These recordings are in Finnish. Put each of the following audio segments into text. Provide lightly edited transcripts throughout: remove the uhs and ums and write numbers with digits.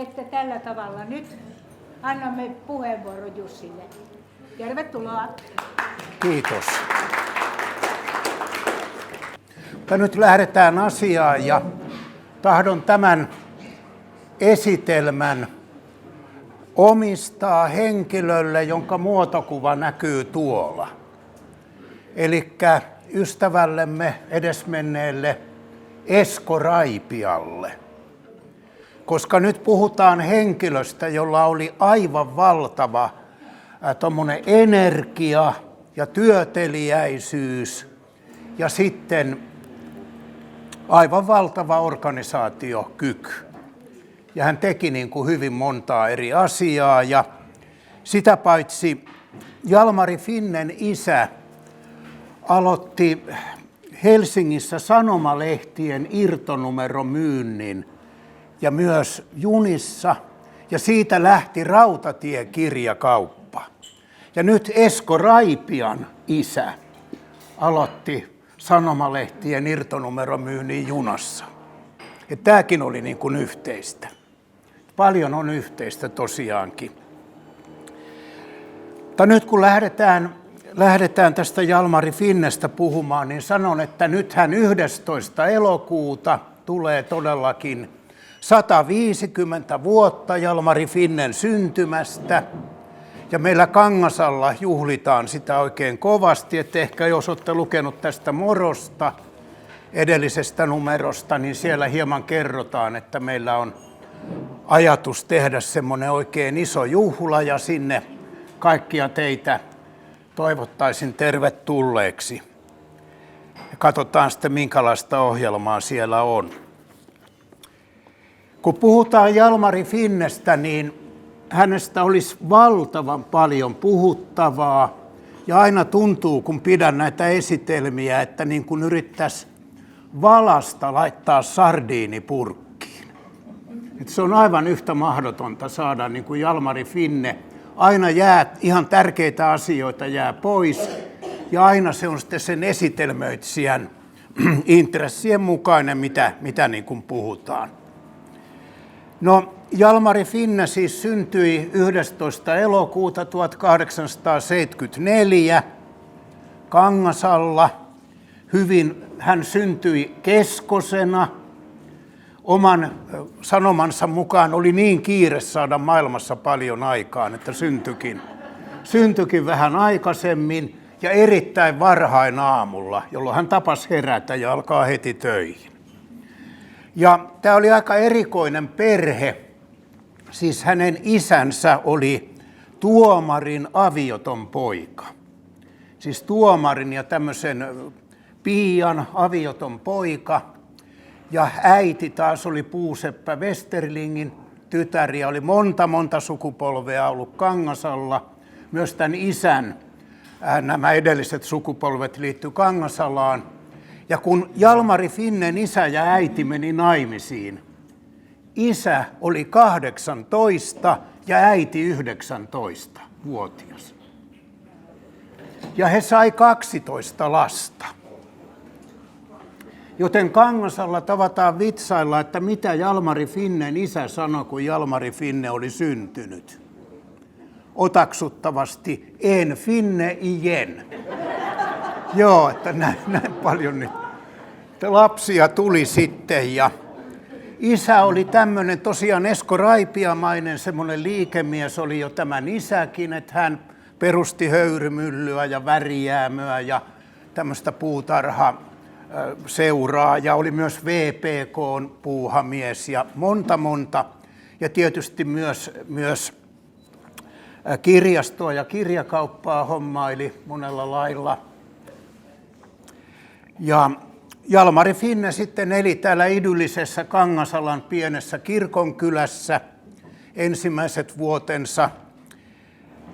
että tällä tavalla nyt annamme puheenvuoron Jussille. Tervetuloa. Kiitos. Nyt lähdetään asiaan ja tahdon tämän esitelmän omistaa henkilölle, jonka muotokuva näkyy tuolla. Elikkä ystävällemme edesmenneelle Esko Raipialle. Koska nyt puhutaan henkilöstä, jolla oli aivan valtava tommonen energia ja työteliäisyys ja sitten aivan valtava organisaatiokyky. Ja hän teki niin kuin hyvin montaa eri asiaa ja sitä paitsi Jalmari Finnen isä aloitti Helsingissä sanomalehtien irtonumeromyynnin ja myös junissa ja siitä lähti rautatiekirjakauppa. Ja nyt Esko Raipian isä aloitti sanomalehtien irtonumeromyynnin junassa. Ja tämäkin oli niin kuin yhteistä. Paljon on yhteistä tosiaankin. Mutta nyt kun lähdetään tästä Jalmari Finnestä puhumaan, niin sanon, että nythän 11. elokuuta tulee todellakin 150 vuotta Jalmari Finnen syntymästä. Ja meillä Kangasalla juhlitaan sitä oikein kovasti, että ehkä jos olette lukenut tästä Morosta, edellisestä numerosta, niin siellä hieman kerrotaan, että meillä on ajatus tehdä semmoinen oikein iso juhla ja sinne kaikkia teitä toivottaisin tervetulleeksi. Ja katsotaan sitten, minkälaista ohjelmaa siellä on. Kun puhutaan Jalmari Finnestä, niin hänestä olisi valtavan paljon puhuttavaa. Ja aina tuntuu, kun pidän näitä esitelmiä, että niin kuin yrittäisi valasta laittaa sardiinipurkkiin. Että se on aivan yhtä mahdotonta saada niin kuin Jalmari Finne. Aina jää ihan tärkeitä asioita jää pois ja aina se on sitten sen esitelmöitsijän intressien mukainen, mitä niin kuin puhutaan. No, Jalmari Finne siis syntyi 11. elokuuta 1874 Kangasalla. Hän syntyi keskosena. Oman sanomansa mukaan oli niin kiire saada maailmassa paljon aikaan, että syntyikin vähän aikaisemmin ja erittäin varhain aamulla, jolloin hän tapasi herätä ja alkaa heti töihin. Ja tämä oli aika erikoinen perhe. Siis hänen isänsä oli tuomarin avioton poika. Siis tuomarin ja tämmöisen piian avioton poika. Ja äiti taas oli Puuseppä Westerlingin tytär ja oli monta sukupolvea ollut Kangasalla. Myös tämän isän nämä edelliset sukupolvet liittyi Kangasalaan. Ja kun Jalmari Finnen isä ja äiti meni naimisiin, isä oli 18 ja äiti 19-vuotias. Ja he sai 12 lasta. Joten Kangasalla tavataan vitsailla, että mitä Jalmari Finnen isä sanoi, kun Jalmari Finne oli syntynyt. Otaksuttavasti, en Finne igen. Joo, että näin paljon nyt. Lapsia tuli sitten ja isä oli tämmöinen tosiaan Esko Raipiamainen, semmoinen liikemies oli jo tämän isäkin, että hän perusti höyrymyllyä ja värijäämöä ja tämmöistä puutarhaseuraa ja oli myös VPK:n puuhamies ja monta. Ja tietysti myös kirjastoa ja kirjakauppaa hommaili monella lailla. Ja Jalmari Finne sitten eli täällä idyllisessä Kangasalan pienessä kirkonkylässä ensimmäiset vuotensa.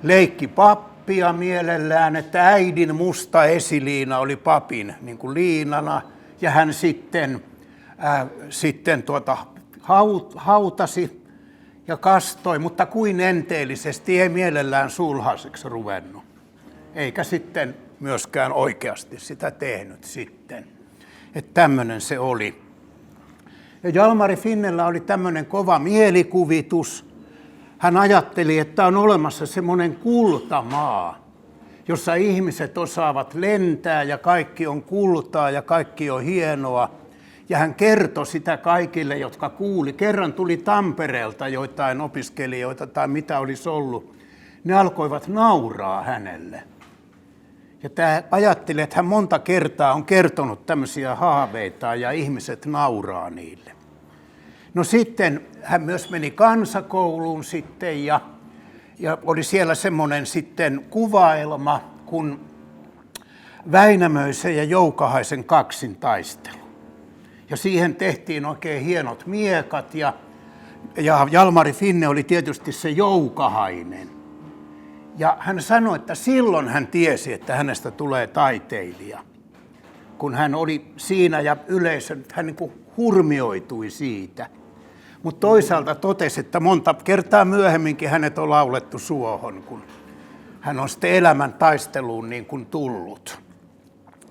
Leikki pappia mielellään, että äidin musta esiliina oli papin niin kuin liinana. Ja hän sitten hautasi ja kastoi, mutta kuin enteellisesti, ei mielellään sulhaseksi ruvennut. Eikä sitten myöskään oikeasti sitä tehnyt sitten. Että tämmöinen se oli. Ja Jalmari Finnellä oli tämmöinen kova mielikuvitus. Hän ajatteli, että on olemassa semmoinen kultamaa, jossa ihmiset osaavat lentää ja kaikki on kultaa ja kaikki on hienoa. Ja hän kertoi sitä kaikille, jotka kuuli. Kerran tuli Tampereelta joitain opiskelijoita tai mitä olisi ollut. Ne alkoivat nauraa hänelle. Ja tämä ajatteli, että hän monta kertaa on kertonut tämmöisiä haaveita ja ihmiset nauraa niille. No sitten hän myös meni kansakouluun sitten ja oli siellä semmoinen sitten kuvaelma kuin Väinämöisen ja Joukahaisen kaksintaistelu. Ja siihen tehtiin oikein hienot miekat ja Jalmari Finne oli tietysti se Joukahainen. Ja hän sanoi, että silloin hän tiesi, että hänestä tulee taiteilija. Kun hän oli siinä ja yleisö, hän niin kuin hurmioitui siitä. Mutta toisaalta totesi, että monta kertaa myöhemminkin hänet on laulettu suohon, kun hän on sitten elämän taisteluun niin kuin tullut.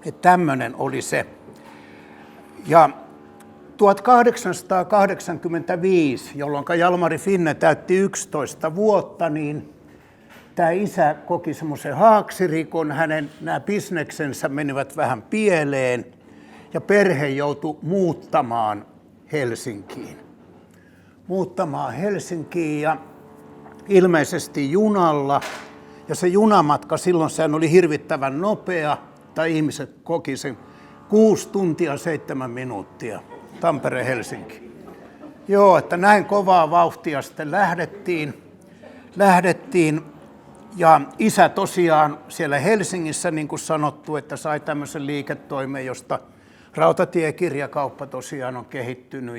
Että tämmöinen oli se. Ja 1885, jolloin Jalmari Finne täytti 11 vuotta, niin tämä isä koki semmoisen haaksirikon, hänen nämä bisneksensä menivät vähän pieleen ja perhe joutui muuttamaan Helsinkiin. Ja ilmeisesti junalla. Ja se junamatka silloin sehän oli hirvittävän nopea, tai ihmiset koki sen 6 tuntia 7 minuuttia Tampere-Helsinki. Joo, että näin kovaa vauhtia sitten lähdettiin. Ja isä tosiaan siellä Helsingissä, niin kuin sanottu, että sai tämmöisen liiketoimen, josta rautatiekirjakauppa tosiaan on kehittynyt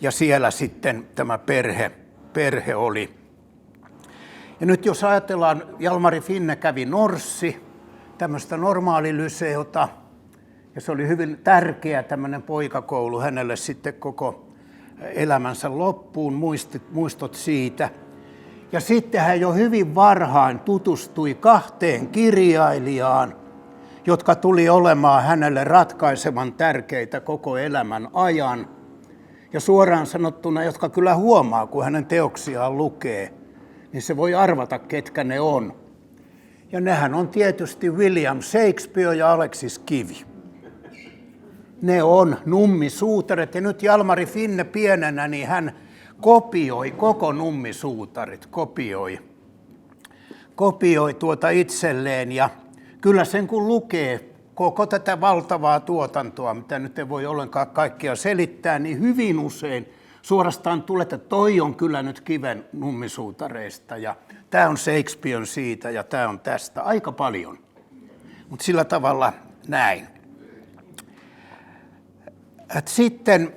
ja siellä sitten tämä perhe oli. Ja nyt jos ajatellaan, Jalmari Finne kävi Norssi, tämmöistä normaalilyseota, ja se oli hyvin tärkeä tämmöinen poikakoulu hänelle sitten koko elämänsä loppuun, muistot siitä. Ja sitten hän jo hyvin varhain tutustui 2 kirjailijaan, jotka tuli olemaan hänelle ratkaisevan tärkeitä koko elämän ajan. Ja suoraan sanottuna, jotka kyllä huomaa, kun hänen teoksiaan lukee, niin se voi arvata, ketkä ne on. Ja nehän on tietysti William Shakespeare ja Aleksis Kivi. Ne on Nummisuutarit. Ja nyt Jalmari Finne pienenä, niin hän kopioi koko Nummisuutarit, kopioi itselleen. Ja kyllä sen kun lukee koko tätä valtavaa tuotantoa, mitä nyt ei voi ollenkaan kaikkia selittää, niin hyvin usein suorastaan tulee, että toi on kyllä nyt Kiven Nummisuutareista ja tämä on Shakespearen siitä ja tämä on tästä. Aika paljon, mutta sillä tavalla näin. Et sitten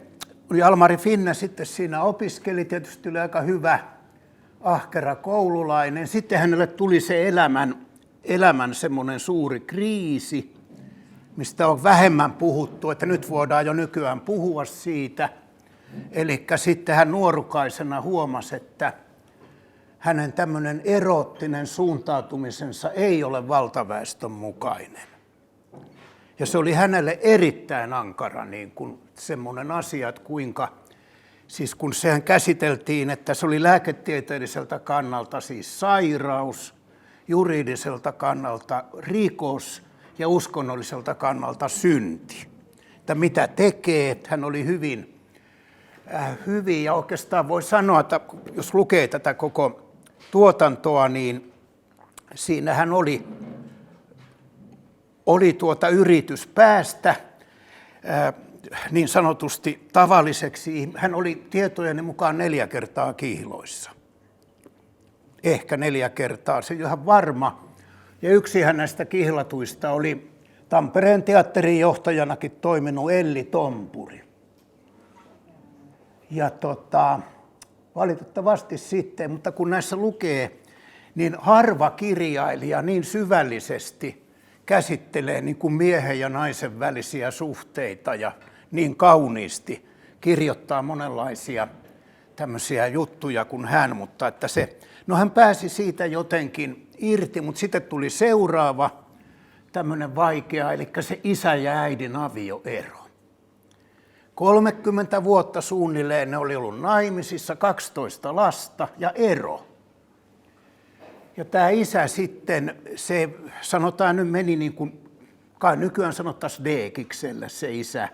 Jalmari Finne sitten siinä opiskeli, tietysti oli aika hyvä, ahkera koululainen. Sitten hänelle tuli se elämän semmoinen suuri kriisi, mistä on vähemmän puhuttu, että nyt voidaan jo nykyään puhua siitä. Eli sitten hän nuorukaisena huomasi, että hänen tämmöinen eroottinen suuntautumisensa ei ole valtaväestön mukainen. Ja se oli hänelle erittäin ankara niin kuin semmoinen asia, että kuinka, siis kun sehän käsiteltiin, että se oli lääketieteelliseltä kannalta siis sairaus, juridiselta kannalta rikos ja uskonnolliselta kannalta synti. Että mitä tekee, että hän oli hyvin ja oikeastaan voi sanoa, että jos lukee tätä koko tuotantoa, niin siinähän oli yritys päästä niin sanotusti tavalliseksi. Hän oli tietojeni mukaan 4 kertaa kihloissa. Ehkä 4 kertaa, se on ihan varma. Ja yksi näistä kihlatuista oli Tampereen teatterin johtajanakin toiminut Elli Tompuri. Ja valitettavasti sitten, mutta kun näissä lukee, niin harva kirjailija niin syvällisesti käsittelee niin kuin miehen ja naisen välisiä suhteita ja niin kauniisti kirjoittaa monenlaisia tämmöisiä juttuja kuin hän, mutta että hän pääsi siitä jotenkin irti, mutta sitten tuli seuraava tämmöinen vaikea, eli se isän ja äidin avioero. 30 vuotta suunnilleen ne oli ollut naimisissa, 12 lasta ja ero. Ja tämä isä sitten, se sanotaan nyt meni niin kuin, kai nykyään sanottaisiin deekikselle se isä.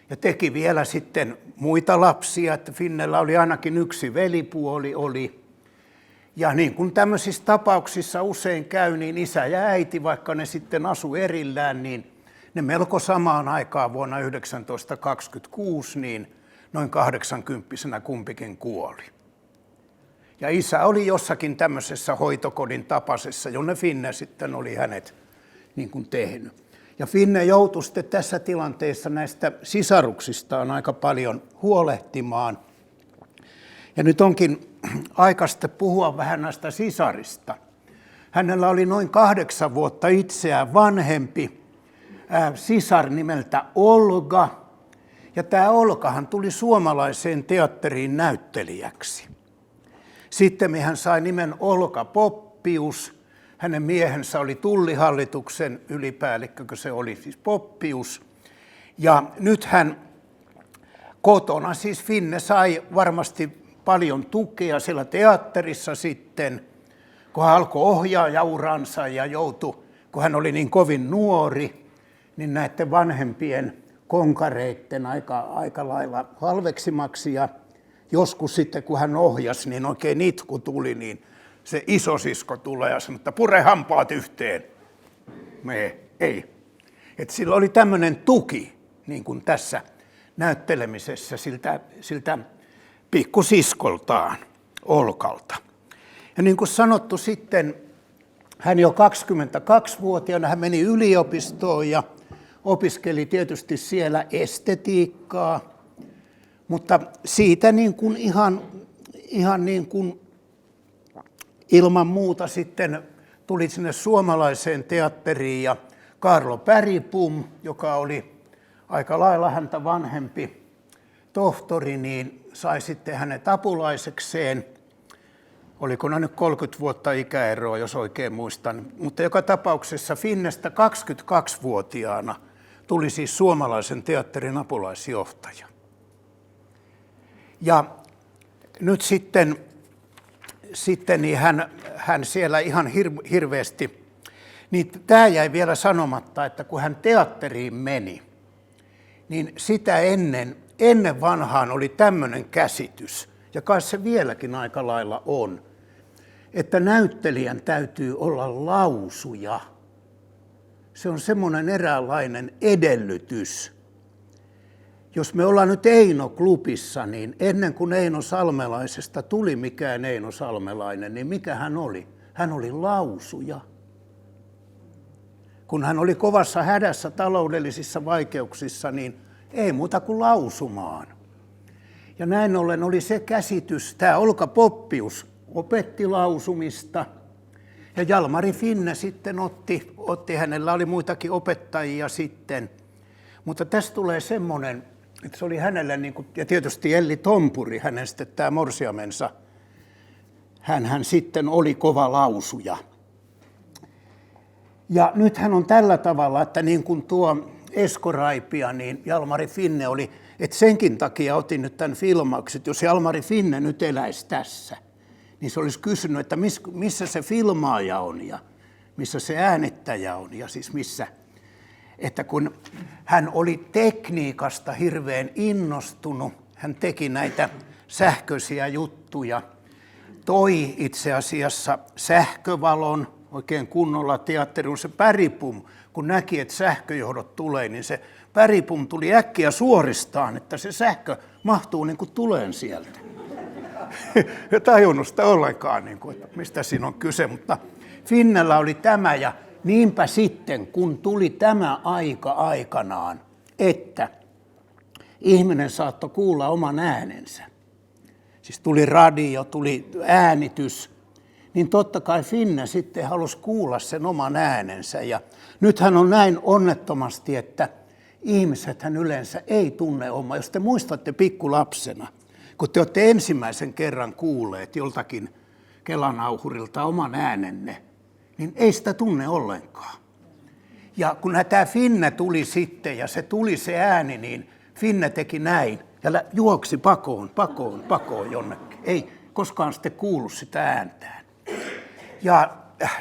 Ja teki vielä sitten muita lapsia, että Finnellä oli ainakin yksi velipuoli oli. Ja niin kuin tämmöisissä tapauksissa usein käy, niin isä ja äiti, vaikka ne sitten asu erillään, niin ne melko samaan aikaan vuonna 1926, niin noin 80-vuotiaana kumpikin kuoli. Ja isä oli jossakin tämmöisessä hoitokodin tapaisessa, jonne Finne sitten oli hänet niin kuin tehnyt. Ja Finne joutui sitten tässä tilanteessa näistä sisaruksistaan aika paljon huolehtimaan. Ja nyt onkin aika sitten puhua vähän näistä sisarista. Hänellä oli noin 8 vuotta itseään vanhempi sisar nimeltä Olga. Ja tämä Olgahan tuli suomalaiseen teatteriin näyttelijäksi. Sitten hän sai nimen Olga Poppius. Hänen miehensä oli Tullihallituksen ylipäällikkö, kun se oli siis Poppius. Ja nyt hän kotona, siis Finne sai varmasti paljon tukea siellä teatterissa sitten, kun hän alkoi ohjaajauransa ja joutui, kun hän oli niin kovin nuori, niin näiden vanhempien konkareitten aika lailla halveksimaksi. Ja joskus sitten, kun hän ohjasi, niin oikein itku tuli, niin se isosisko tulee ja sanoi, että pure hampaat yhteen. Ei. Et sillä oli tämmöinen tuki, niin kuin tässä näyttelemisessä siltä pikkusiskoltaan, Olkalta. Ja niin kuin sanottu sitten, hän jo 22-vuotiaana, hän meni yliopistoon ja opiskeli tietysti siellä estetiikkaa, mutta siitä niin kuin ihan niin kuin ilman muuta sitten tuli sinne suomalaiseen teatteriin ja Kaarlo Bergbom, joka oli aika lailla häntä vanhempi tohtori, niin sai sitten hänet apulaisekseen. Oliko nyt 30 vuotta ikäeroa, jos oikein muistan. Mutta joka tapauksessa Finnestä 22-vuotiaana tuli siis suomalaisen teatterin apulaisjohtaja. Ja nyt sitten niin hän siellä ihan hirveästi, niin tämä jäi vielä sanomatta, että kun hän teatteriin meni, niin sitä ennen vanhaan oli tämmöinen käsitys, ja kai se vieläkin aika lailla on, että näyttelijän täytyy olla lausuja. Se on semmoinen eräänlainen edellytys. Jos me ollaan nyt Eino-klubissa, niin ennen kuin Eino Salmelaisesta tuli mikään Eino Salmelainen, niin mikä hän oli? Hän oli lausuja. Kun hän oli kovassa hädässä taloudellisissa vaikeuksissa, niin ei muuta kuin lausumaan. Ja näin ollen oli se käsitys, tämä Olga Poppius opetti lausumista, ja Jalmari Finne sitten otti, hänellä oli muitakin opettajia sitten. Mutta tässä tulee semmoinen, että se oli hänelle, niin kuin, ja tietysti Elli Tompuri, hänen sitten tämä morsiamensa, hän sitten oli kova lausuja. Ja nyt hän on tällä tavalla, että niin kuin tuo Esko Raipia, niin Jalmari Finne oli, että senkin takia otin nyt tämän filmauksen, että jos Jalmari Finne nyt eläisi tässä, niin se olisi kysynyt, että missä se filmaaja on ja missä se äänittäjä on ja siis missä. Että kun hän oli tekniikasta hirveän innostunut, hän teki näitä sähköisiä juttuja, toi itse asiassa sähkövalon oikein kunnolla teatteriin. Se Bergbom, kun näki, että sähköjohdot tulee, niin se Bergbom tuli äkkiä suoristaan, että se sähkö mahtuu niin kuin tuleen sieltä. Ja tajunnut sitä ollenkaan, niin kuin, että mistä siinä on kyse, mutta Finnellä oli tämä ja niinpä sitten, kun tuli tämä aika aikanaan, että ihminen saattoi kuulla oman äänensä, siis tuli radio, tuli äänitys, niin totta kai Finne sitten halusi kuulla sen oman äänensä. Ja nythän on näin onnettomasti, että ihmisethän yleensä ei tunne omaa. Jos te muistatte pikkulapsena, kun te olette ensimmäisen kerran kuulleet joltakin kelanauhurilta oman äänenne, niin ei sitä tunne ollenkaan. Ja kun tämä Finne tuli sitten ja se tuli se ääni, niin Finne teki näin ja juoksi pakoon jonnekin. Ei koskaan sitten kuullut sitä ääntään. Ja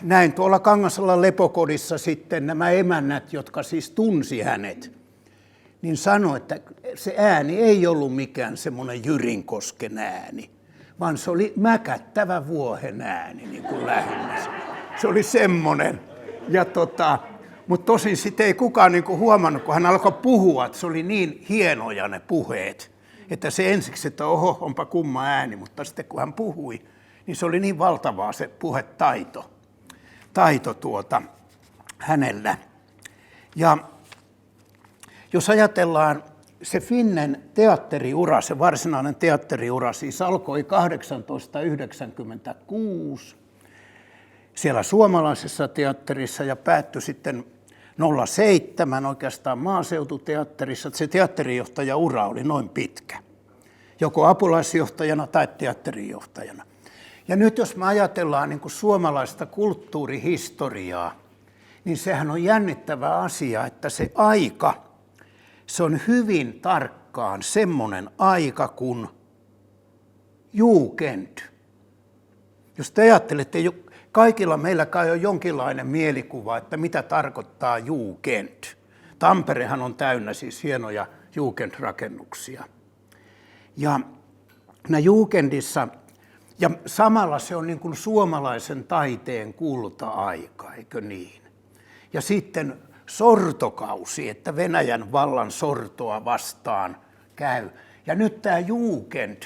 näin tuolla Kangasalan lepokodissa sitten nämä emännät, jotka siis tunsi hänet, niin sanoi, että se ääni ei ollut mikään semmoinen Jyrinkosken ääni, vaan se oli mäkättävä vuohen ääni niin kuin lähinnä. Se oli semmoinen. Mutta tosin sitten ei kukaan niin kuin huomannut, kun hän alkoi puhua, että se oli niin hienoja ne puheet, että se ensiksi, että oho, onpa kumma ääni, mutta sitten kun hän puhui, niin se oli niin valtavaa se puhetaito hänellä. Ja jos ajatellaan se Finnen teatteriura, se varsinainen teatteriura, siis alkoi 1896 siellä suomalaisessa teatterissa ja päättyi sitten 07 oikeastaan maaseututeatterissa. Se teatterijohtajaura oli noin pitkä, joko apulaisjohtajana tai teatterijohtajana. Ja nyt jos me ajatellaan niin kuin suomalaista kulttuurihistoriaa, niin sehän on jännittävä asia, että se aika, se on hyvin tarkkaan semmoinen aika kuin Jugend. Jos te ajattelette, kaikilla meillä kai on jonkinlainen mielikuva, että mitä tarkoittaa Jugend. Tamperehan on täynnä siis hienoja Jugend-rakennuksia. Ja Jugendissa, ja samalla se on niin kuin suomalaisen taiteen kulta-aika, eikö niin? Ja sitten sortokausi, että Venäjän vallan sortoa vastaan käy. Ja nyt tämä Jugend,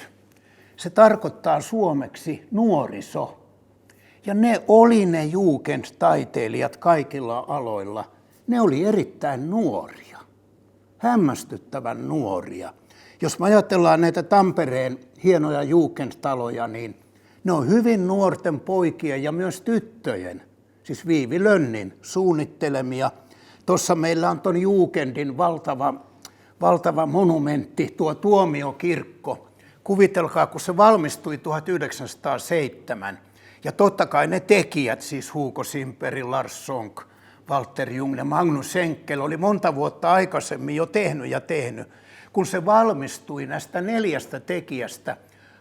se tarkoittaa suomeksi nuoriso. Ja ne oli ne Jugend-taiteilijat kaikilla aloilla. Ne oli erittäin nuoria, hämmästyttävän nuoria. Jos me ajatellaan näitä Tampereen hienoja Jugend-taloja, niin ne on hyvin nuorten poikien ja myös tyttöjen, siis Viivi Lönnin suunnittelemia. Tuossa meillä on tuon Jugendin valtava monumentti, tuo Tuomiokirkko. Kuvitelkaa, kun se valmistui 1907. Ja totta kai ne tekijät, siis Hugo Simperi, Lars Sonck, Walter Jung ja Magnus Henkel, oli monta vuotta aikaisemmin jo tehnyt. Kun se valmistui näistä 4 tekijästä,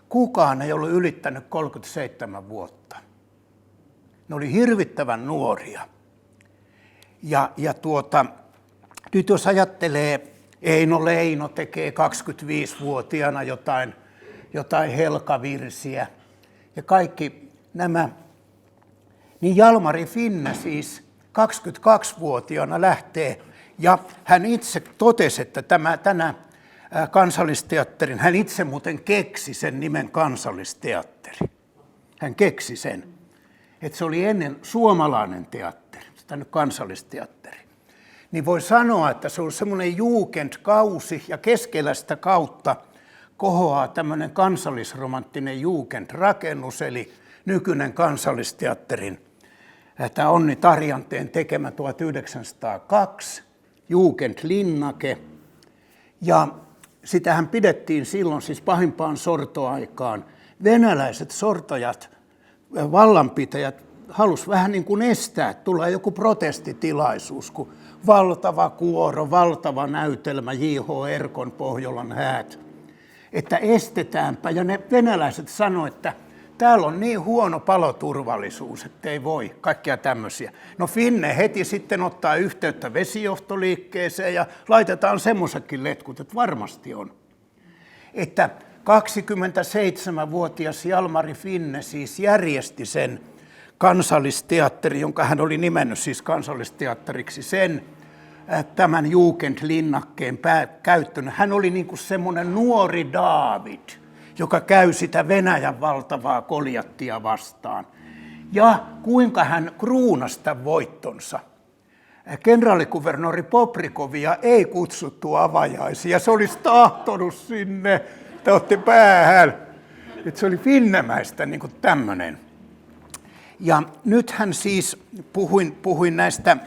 kukaan ei ollut ylittänyt 37 vuotta. Ne oli hirvittävän nuoria. Nyt jos ajattelee, Eino Leino tekee 25-vuotiaana jotain helkavirsiä ja kaikki nämä, niin Jalmari Finne siis 22-vuotiaana lähtee ja hän itse totesi, että tänä Kansallisteatterin, hän itse muuten keksi sen nimen Kansallisteatteri. Hän keksi sen, että se oli ennen suomalainen teatteri, sitä nyt Kansallisteatteri. Niin voi sanoa, että se on semmoinen Jugend-kausi ja keskellä sitä kautta kohoaa tämmöinen kansallisromanttinen Jugend-rakennus, eli nykyinen Kansallisteatterin, tämä Onni Tarjanteen tekemä 1902, Jugendlinnake. Ja sitähän pidettiin silloin siis pahimpaan sortoaikaan. Venäläiset sortajat, vallanpitäjät, halusi vähän niin kuin estää, tulee joku protestitilaisuus, kun valtava kuoro, valtava näytelmä, J.H. Erkon Pohjolan häät, että estetäänpä. Ja ne venäläiset sanoivat, että täällä on niin huono paloturvallisuus, että ei voi, kaikkia tämmöisiä. No Finne heti sitten ottaa yhteyttä vesijohtoliikkeeseen ja laitetaan semmoisetkin letkut, että varmasti on. Että 27-vuotias Jalmari Finne siis järjesti sen Kansallisteatteri, jonka hän oli nimennyt siis Kansallisteatteriksi, tämän Jugendlinnakkeen käyttönä. Hän oli niin kuin semmoinen nuori Daavid, joka käy sitä Venäjän valtavaa Koljattia vastaan. Ja kuinka hän kruunasi tämän voittonsa. Kenraalikuvernööri Poprikovia ei kutsuttu avajaisia, se olisi tahtonut sinne, että otti päähän. Että se oli finnemäistä niin kuin tämmöinen. Ja nythän siis puhuin näistä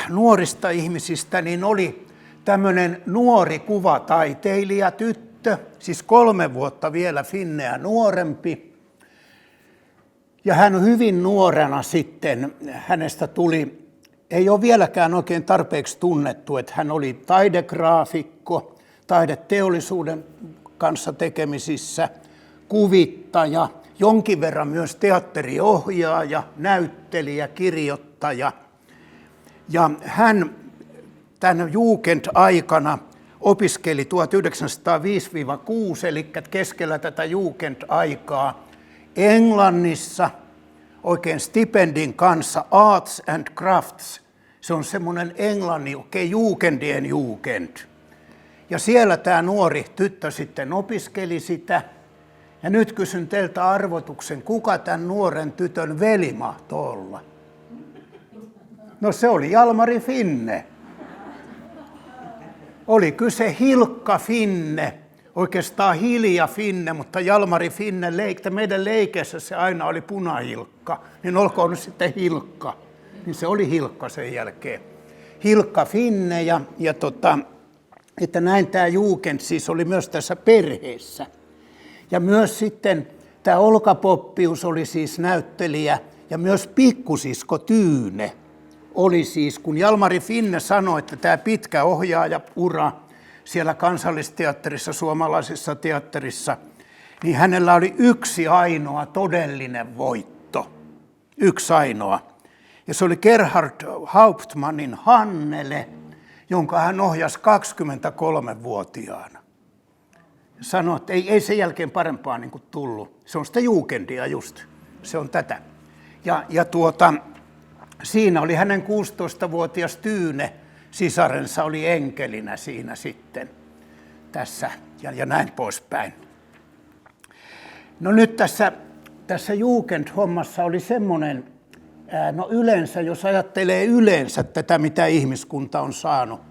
nuorista ihmisistä, niin oli tämmöinen nuori kuvataiteilija tyttö, siis 3 vuotta vielä Finneä nuorempi. Ja hän hyvin nuorena sitten, hänestä tuli ei ole vieläkään oikein tarpeeksi tunnettu, että hän oli taidegraafikko, taideteollisuuden kanssa tekemisissä, kuvittaja, jonkin verran myös teatteriohjaaja, näyttelijä, kirjoittaja. Ja hän tämän Jugend-aikana opiskeli 1905-6, eli keskellä tätä Jugend-aikaa Englannissa oikein stipendin kanssa Arts and Crafts. Se on semmoinen englannin, Jugendien Jugend. Ja siellä tämä nuori tyttö sitten opiskeli sitä. Ja nyt kysyn teiltä arvotuksen, kuka tämän nuoren tytön veli mahtoi olla? No se oli Jalmari Finne. Oli kyse Hilkka Finne, oikeastaan Hilja Finne, mutta Jalmari Finne, meidän leikessä se aina oli punahilkka, niin olkoon nyt sitten Hilkka. Niin se oli Hilkka sen jälkeen. Hilkka Finne että näin tämä Jugend siis oli myös tässä perheessä. Ja myös sitten tämä Olka Poppius oli siis näyttelijä ja myös pikkusisko Tyyne oli siis, kun Jalmari Finne sanoi, että tämä pitkä ohjaajaura siellä Kansallisteatterissa, suomalaisessa teatterissa, niin hänellä oli yksi ainoa todellinen voitto. Yksi ainoa. Ja se oli Gerhard Hauptmannin Hannele, jonka hän ohjasi 23-vuotiaana. Sanoi, että ei sen jälkeen parempaa niin kuin tullut. Se on sitä Jugendia just. Se on tätä. Siinä oli hänen 16-vuotias Tyyne, sisarensa oli enkelinä siinä sitten tässä ja näin poispäin. No nyt tässä Jugend-hommassa oli semmoinen, no yleensä, jos ajattelee yleensä tätä, mitä ihmiskunta on saanut,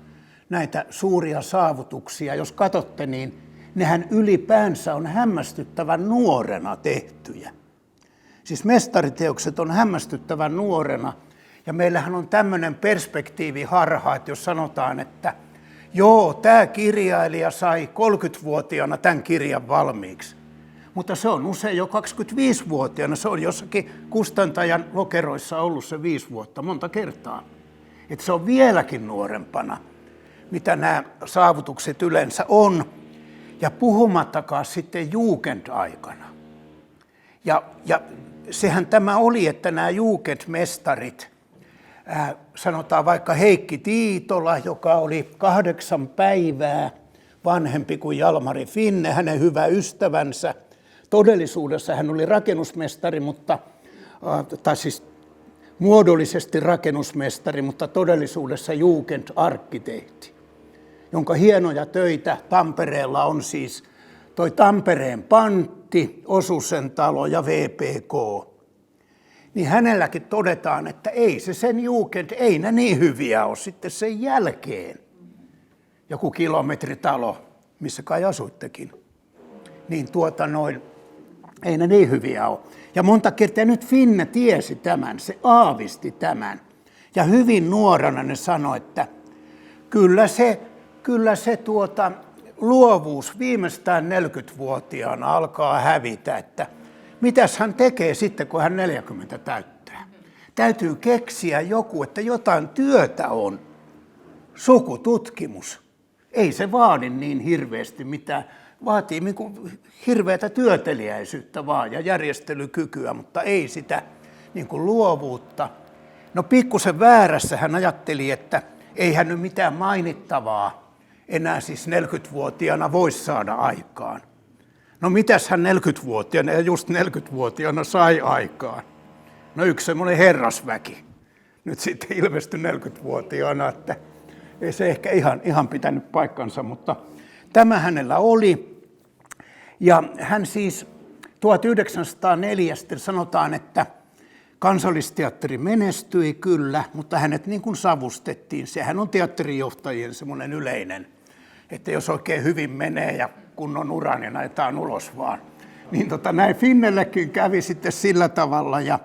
näitä suuria saavutuksia, jos katsotte, niin nehän ylipäänsä on hämmästyttävän nuorena tehtyjä. Siis mestariteokset on hämmästyttävän nuorena, ja meillähän on tämmöinen perspektiiviharha, että jos sanotaan, että joo, tämä kirjailija sai 30-vuotiaana tämän kirjan valmiiksi, mutta se on usein jo 25-vuotiaana, se on jossakin kustantajan lokeroissa ollut se 5 vuotta monta kertaa. Että se on vieläkin nuorempana, mitä nämä saavutukset yleensä on, ja puhumattakaan sitten Jugend-aikana. Ja sehän tämä oli, että nämä Jugend-mestarit, sanotaan vaikka Heikki Tiitola, joka oli 8 päivää vanhempi kuin Jalmari Finne, hänen hyvä ystävänsä. Todellisuudessa hän oli rakennusmestari, tai siis muodollisesti rakennusmestari, mutta todellisuudessa Jugend-arkkitehti, jonka hienoja töitä Tampereella on siis toi Tampereen Pantti, Osusen talo ja VPK. Niin hänelläkin todetaan, että ei se sen Jugend, ei ne niin hyviä ole sitten sen jälkeen. Joku kilometritalo, missä kai asuittekin, niin ei ne niin hyviä ole. Ja monta kertaa nyt Finne tiesi tämän, se aavisti tämän. Ja hyvin nuorana ne sanoi, että kyllä se luovuus viimeistään 40-vuotiaana alkaa hävitä, että mitäs hän tekee sitten, kun hän 40 täyttää. Täytyy keksiä joku, että jotain työtä on. Sukututkimus. Ei se vaadi niin hirveästi mitään. Vaatii hirveätä työteliäisyyttä vaan ja järjestelykykyä, mutta ei sitä luovuutta. No pikkusen väärässä hän ajatteli, että ei hän nyt mitään mainittavaa enää siis 40-vuotiaana voisi saada aikaan. No mitäs hän 40-vuotiaana ja just 40-vuotiaana sai aikaan? No yksi semmoinen herrasväki. Nyt sitten ilmestyi 40-vuotiaana, että ei se ehkä ihan pitänyt paikkansa, mutta tämä hänellä oli. Ja hän siis 1904 sanotaan, että Kansallisteatteri menestyi kyllä, mutta hänet niin kuin savustettiin. Sehän on teatterijohtajien semmoinen yleinen, että jos oikein hyvin menee ja kunnon ura, niin ajetaan ulos vaan. Niin näin Finnellekin kävi sitten sillä tavalla. Ja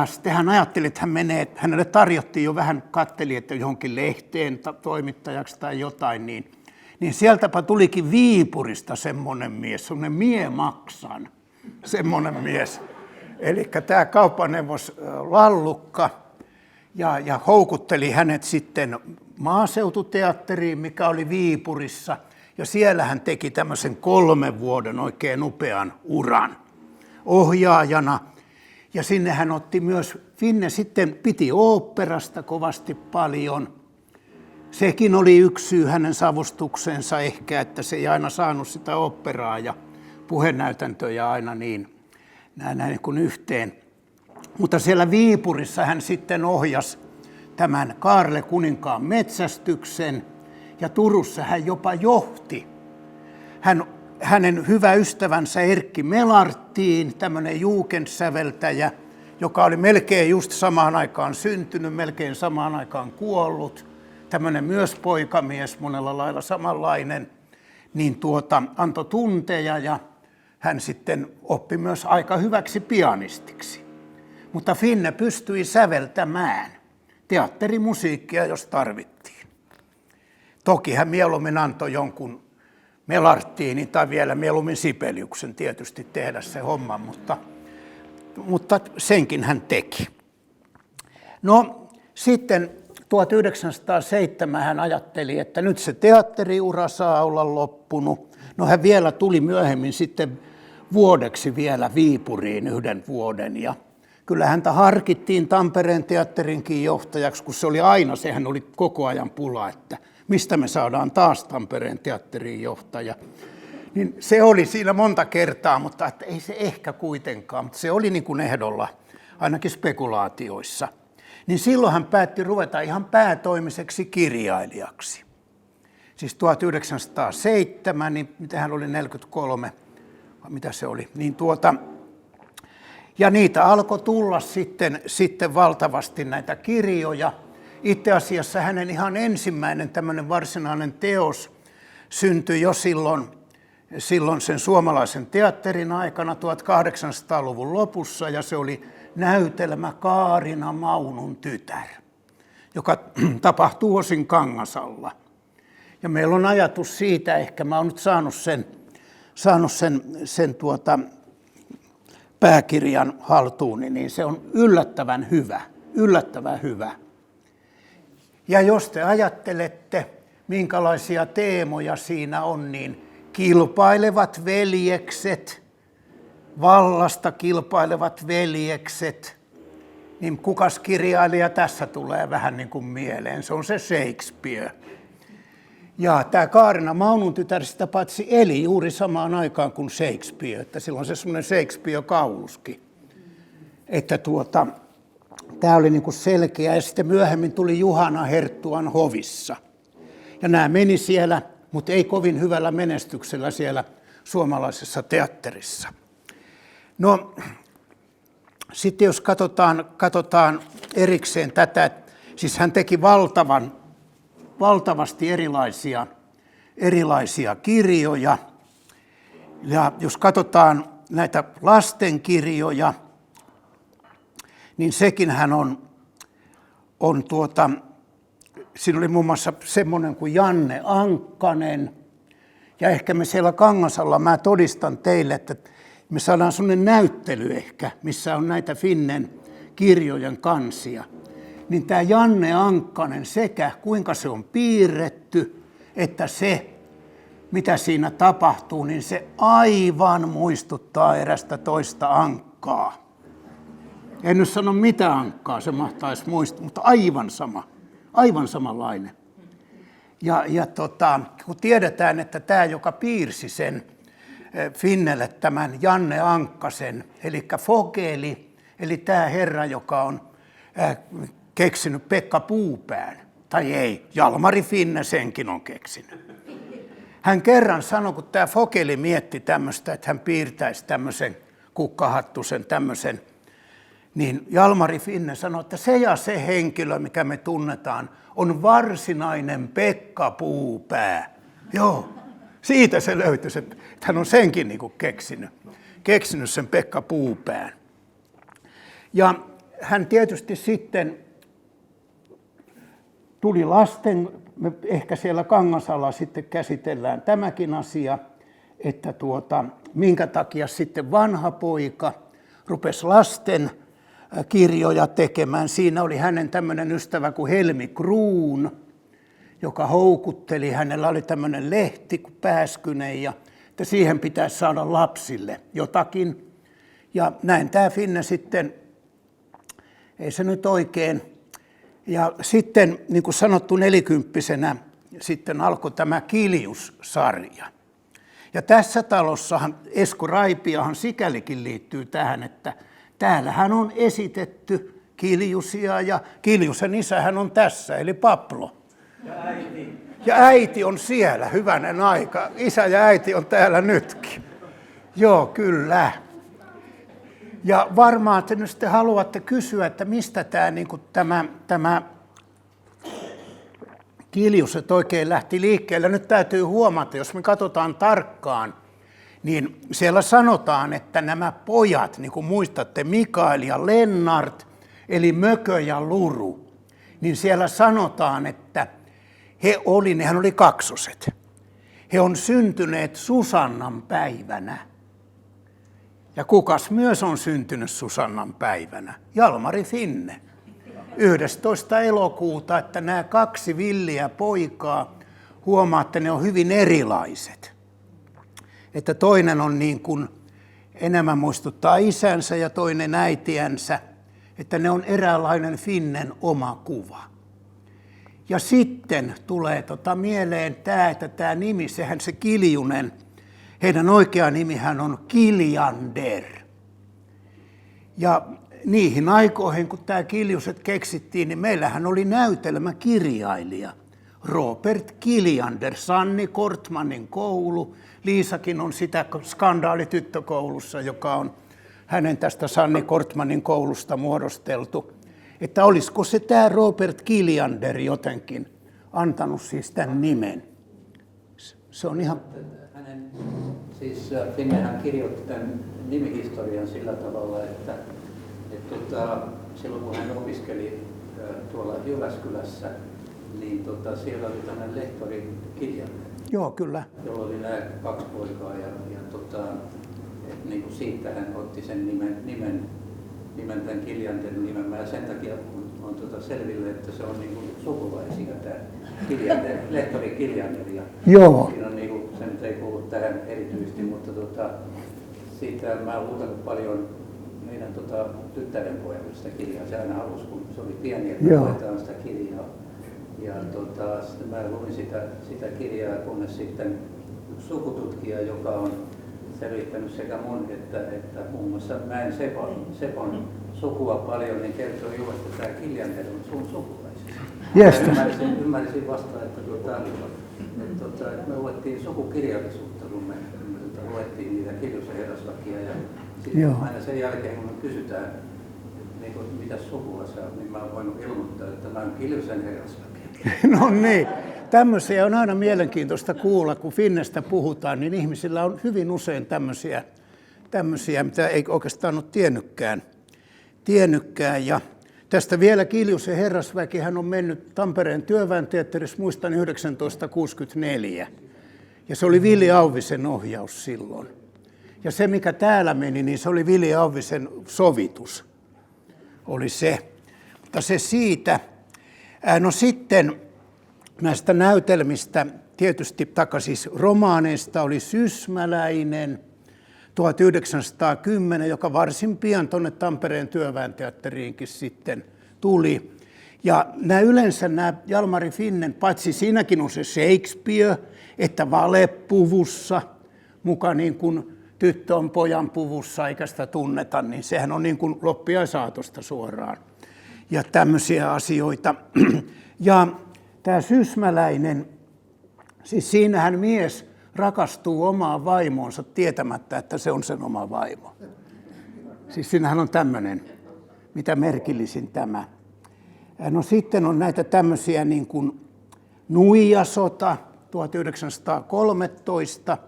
sitten hän ajatteli, että hän menee, hänelle tarjottiin jo vähän, katteli, että johonkin lehteen toimittajaksi tai jotain, niin sieltäpä tulikin Viipurista semmoinen mies, semmoinen Mie Maksan, semmoinen mies. Eli tämä kauppaneuvos Lallukka, ja houkutteli hänet sitten maaseututeatteriin, mikä oli Viipurissa. Ja siellä hän teki tämmöisen 3 vuoden oikein upean uran ohjaajana. Ja sinne hän otti myös, Finne sitten piti oopperasta kovasti paljon. Sekin oli yksi syy hänen savustukseensa ehkä, että se ei aina saanut sitä oopperaa ja puhenäytäntöjä aina näin kuin yhteen. Mutta siellä Viipurissa hän sitten ohjasi tämän Kaarle kuninkaan metsästyksen ja Turussa hän jopa johti. Hänen hyvä ystävänsä Erkki Melartin, tämmöinen juukenssäveltäjä, joka oli melkein just samaan aikaan syntynyt, melkein samaan aikaan kuollut, tämmöinen myös poikamies, monella lailla samanlainen, niin antoi tunteja ja hän sitten oppi myös aika hyväksi pianistiksi. Mutta Finne pystyi säveltämään teatterimusiikkia, jos tarvittiin. Toki hän mieluummin antoi jonkun Melartinin tai vielä mieluummin Sibeliuksen tietysti tehdä se homma, mutta senkin hän teki. No sitten 1907 hän ajatteli, että nyt se teatteriura saa olla loppunut. No hän vielä tuli myöhemmin sitten vuodeksi vielä Viipuriin 1 vuoden ja kyllä häntä harkittiin Tampereen teatterinkin johtajaksi, kun se oli aina, sehän oli koko ajan pula, että mistä me saadaan taas Tampereen teatterin johtaja. Niin se oli siinä monta kertaa, mutta että ei se ehkä kuitenkaan, mutta se oli niin kuin ehdolla, ainakin spekulaatioissa. Niin silloin hän päätti ruveta ihan päätoimiseksi kirjailijaksi. Siis 1907, niin mitä hän oli 43, mitä se oli, niin ja niitä alkoi tulla sitten valtavasti näitä kirjoja. Itse asiassa hänen ihan ensimmäinen tämmöinen varsinainen teos syntyi jo silloin sen suomalaisen teatterin aikana 1800-luvun lopussa, ja se oli näytelmä Kaarina Maunun tytär, joka tapahtuu osin Kangasalla. Ja meillä on ajatus siitä, ehkä mä oon nyt saanut sen pääkirjan haltuuni, niin se on yllättävän hyvä. Ja jos te ajattelette, minkälaisia teemoja siinä on, niin kilpailevat veljekset, vallasta kilpailevat veljekset, niin kukas kirjailija tässä tulee vähän niin kuin mieleen? Se on se Shakespeare. Ja tämä Kaarina Maunun tytär sitä paitsi eli juuri samaan aikaan kuin Shakespeare, että silloin se semmoinen Shakespeare-kauluskin. Että tämä oli niin kuin selkeä, ja sitten myöhemmin tuli Juhana Herttuan hovissa. Ja nämä meni siellä, mutta ei kovin hyvällä menestyksellä siellä suomalaisessa teatterissa. No, sitten jos katsotaan erikseen tätä, siis hän teki valtavasti erilaisia kirjoja. Ja jos katsotaan näitä lastenkirjoja, niin sekin hän on siinä oli muun muassa semmoinen kuin Janne Ankkanen. Ja ehkä me siellä Kangasalla, mä todistan teille, että me saadaan semmoinen näyttely ehkä, missä on näitä Finnen kirjojen kansia. Niin tämä Janne Ankkanen sekä kuinka se on piirretty, että se mitä siinä tapahtuu, niin se aivan muistuttaa erästä toista ankkaa. En nyt sano mitä ankkaa, se mahtaisi muistaa, mutta aivan samanlainen. Ja kun tiedetään, että tämä, joka piirsi sen Finnelle tämän Janne Ankkasen, eli Fogeli, eli tämä herra, joka on keksinyt Pekka Puupään, tai ei, Jalmari Finne senkin on keksinyt. Hän kerran sanoi, kun tämä Fogeli mietti tämmöistä, että hän piirtäisi tämmöisen kukkahattusen, tämmöisen, niin Jalmari Finne sanoi, että se ja se henkilö, mikä me tunnetaan, on varsinainen Pekka Puupää. Joo, siitä se löytyi, että hän on senkin niin kuin keksinyt sen Pekka Puupään. Ja hän tietysti sitten tuli lasten, me ehkä siellä Kangasalla sitten käsitellään tämäkin asia, että minkä takia sitten vanha poika rupesi lasten kirjoja tekemään. Siinä oli hänen tämmöinen ystävä kuin Helmi Kruun, joka houkutteli. Hänellä oli tämmöinen lehti kuin Pääskynen ja että siihen pitäisi saada lapsille jotakin. Ja näin tämä Finne sitten, ei se nyt oikein. Ja sitten, niin kuin sanottu, 40-vuotiaana sitten alkoi tämä Kiljus-sarja. Ja tässä talossahan Esko Raipiahan sikälikin liittyy tähän, että täällähän on esitetty Kiljusia ja Kiljusen isähän on tässä, eli Paplo. Ja äiti on siellä, hyvänen aika. Isä ja äiti on täällä nytkin. Joo, kyllä. Ja varmaan te nyt sitten haluatte kysyä, että mistä tämä Kiljuset oikein lähti liikkeelle. Nyt täytyy huomata, jos me katsotaan tarkkaan, niin siellä sanotaan, että nämä pojat, niin kuin muistatte, Mikael ja Lennart, eli Mökö ja Luru, niin siellä sanotaan, että nehän oli kaksoset. He on syntyneet Susannan päivänä. Ja kukas myös on syntynyt Susannan päivänä? Jalmari Finne. 11. elokuuta, että nämä kaksi villiä poikaa, huomaatte, ne on hyvin erilaiset. Että toinen on niin kuin enemmän muistuttaa isänsä ja toinen äitiänsä, että ne on eräänlainen Finnen oma kuva. Ja sitten tulee mieleen tämä, että tämä nimi, sehän se Kiljunen, heidän oikea nimihän on Kiljander. Ja niihin aikoihin, kun tämä Kiljuset keksittiin, niin meillähän oli näytelmäkirjailija Robert Kiljander, Sanni Kortmanin koulu. Liisakin on sitä skandaalityttökoulussa, joka on hänen tästä Sanni Kortmanin koulusta muodosteltu. Että olisiko se tämä Robert Kiljander jotenkin antanut siis tämän nimen? Se on ihan... Finnehän kirjoitti tämän nimihistorian sillä tavalla, että silloin kun hän opiskeli tuolla Jyväskylässä, niin siellä oli tämmöinen lehtori Kiljander. Joo, kyllä. Jolla oli nämä kaksi poikaa niin kuin siitä hän otti sen nimen tämän Kiljanderin nimen. Mä sen takia on selville, että se on niin kuin sukulaisia tämä Kiljander, lehtori Kiljander. Joo. Siinä on niin kuin, se nyt ei kuulu tähän erityisesti, mutta siitä mä olen lukenut paljon meidän tyttären pojalle sitä kirjaa. Se aina halusi, kun se oli pieni, että luetaan sitä kirjaa. Ja sitten mä luin sitä kirjaa, kunnes sitten yksi sukututkija, joka on selvittänyt sekä mun että muun muassa Mäen Sepon sukua paljon, niin kertoo juuri, että tämä Kiljander on sun sukulaisista. Ymmärsin vasta, että me luettiin sukukirjallisuutta, kun me luettiin niitä Kiljusen herraslakia. Ja sitten aina sen jälkeen, kun me kysytään, niin mitä sukua sä oot, niin mä oon voinut ilmoittaa, että mä oon Kiljusen herraslaki. No niin, tämmöisiä on aina mielenkiintoista kuulla, kun Finnestä puhutaan, niin ihmisillä on hyvin usein tämmöisiä mitä ei oikeastaan ole tiennytkään. Ja tästä vielä Kiljusen herrasväki, hän on mennyt Tampereen työväenteatterissa, muistan 1964. Ja se oli Vili Auvisen ohjaus silloin. Ja se, mikä täällä meni, niin se oli Vili Auvisen sovitus. Oli se. Mutta se siitä. No sitten näistä näytelmistä, tietysti siis romaaneista oli Sysmäläinen 1910, joka varsin pian tuonne Tampereen työväenteatteriinkin sitten tuli. Ja yleensä nämä Jalmari Finnen, paitsi siinäkin on se Shakespeare, että valepuvussa, muka niin kuin tyttö on pojan puvussa eikä sitä tunneta, niin sehän on niin kuin loppiaisaatosta suoraan. Ja tämmöisiä asioita. Ja tämä Sysmäläinen, siis siinähän mies rakastuu omaan vaimoonsa tietämättä, että se on sen oma vaimo. Siis siinähän on tämmöinen, mitä merkillisin tämä. No sitten on näitä tämmöisiä niin kuin Nuijasota 1913,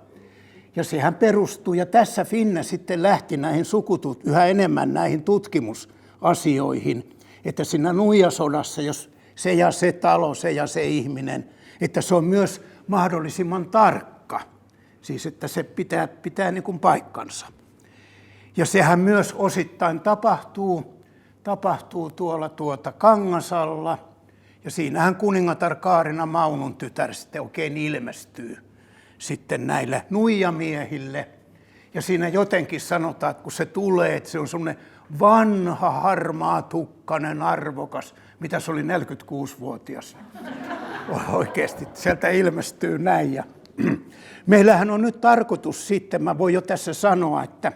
ja sehän perustuu, ja tässä Finne sitten lähti näihin yhä enemmän näihin tutkimusasioihin, että siinä Nuijasodassa, jos se ja se talo, se ja se ihminen, että se on myös mahdollisimman tarkka. Siis että se pitää niin kuin paikkansa. Ja sehän myös osittain tapahtuu tapahtuu tuolla Kangasalla. Ja siinähän kuningatar Kaarina Maunun tytär sitten oikein ilmestyy sitten näille nuijamiehille. Ja siinä jotenkin sanotaan, että kun se tulee, että se on semmoinen vanha, harmaa, tukkanen, arvokas, mitä se oli 46-vuotias. Oikeasti, sieltä ilmestyy näin. Ja meillähän on nyt tarkoitus sitten, mä voin jo tässä sanoa, että